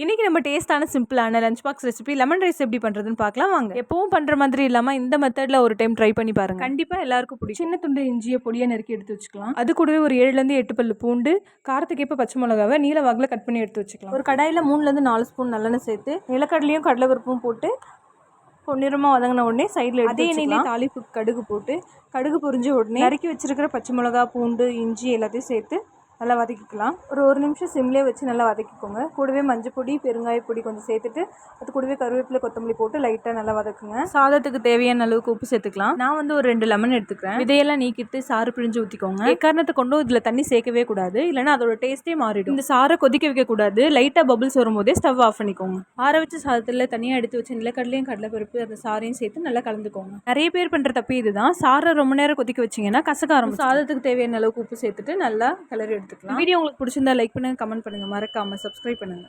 இன்றைக்கி நம்ம டேஸ்ட்டான சிம்பிளான lunch box recipe lemon rice எப்படி பண்ணுறதுன்னு பார்க்கலாம் வாங்க. எப்பவும் பண்ணுற மாதிரி இல்லாமல் இந்த மெத்தடில் ஒரு டைம் ட்ரை பண்ணி பாருங்கள். கண்டிப்பாக எல்லாருக்கும் பிடிக்கும். சின்ன துண்டு இஞ்சியை பொடியை நறுக்கி எடுத்து வச்சுக்கலாம். அது கூடவே ஒரு 7-8 பல்லு பூண்டு, காரத்துக்கேற்ப பச்சை மிளகாவை நீல வாக்கில் கட் பண்ணி எடுத்து வச்சுக்கலாம். ஒரு கடாயில் 3-4 ஸ்பூன் நல்லெண்ணெய் சேர்த்து நிலக்கடலையும் கடலைப்பருப்பும் போட்டு பொன்னிறமாக வதங்கின உடனே சைடில் அதே எண்ணெயிலே தாளிப்பு கடுகு போட்டு கடுகு பொரிஞ்ச உடனே நறுக்கி வச்சிருக்கிற பச்சை மிளகா, பூண்டு, இஞ்சி எல்லாத்தையும் சேர்த்து நல்லா வதக்கிக்கலாம். ஒரு நிமிஷம் சிம்லேயே வச்சு நல்லா வதக்கிக்கோங்க. கூடவே மஞ்சள் பொடி, பெருங்காய பொடி கொஞ்சம் சேர்த்துட்டு அது கூடவே கருவேப்பிலை, கொத்தமல்லி போட்டு லைட்டாக நல்லா வதக்குங்க. சாதத்துக்கு தேவையான அளவுக்கு உப்பு சேர்த்துக்கலாம். நான் வந்து ஒரு 2 லெமன் எடுத்துக்கிறேன். இதையெல்லாம் நீக்கிட்டு சாறு பிழிஞ்சு ஊற்றிக்கோங்க. எக்காரணத்தை கொண்டும் இதில் தண்ணி சேர்க்கவே கூடாது, இல்லைன்னா அதோட டேஸ்ட்டே மாறிடும். இந்த சாரை கொதிக்க வைக்கக்கூடாது. லைட்டாக பபிள்ஸ் வரும்போதே ஸ்டவ் ஆஃப் பண்ணிக்கோங்க. ஆற வச்சு சாதத்தில் தனியாக எடுத்து வச்சு நிலக்கடலையும் கடலைப்பருப்பு அந்த சாரையும் சேர்த்து நல்லா கலந்துக்கோங்க. நிறைய பேர் பண்ணுற தப்பு இதுதான். சாரை ரொம்ப நேரம் கொதிக்க வச்சிங்கன்னா கசக்க ஆரம்பிக்கும். சாதத்துக்கு தேவையான அளவுக்கு உப்பு சேர்த்துட்டு நல்லா கிளறி எடுத்துக்கலாம். வீடியோ உங்களுக்கு பிடிச்சிருந்தா லைக் பண்ணுங்க, கமெண்ட் பண்ணுங்க, மறக்காம சப்ஸ்கிரைப் பண்ணுங்க.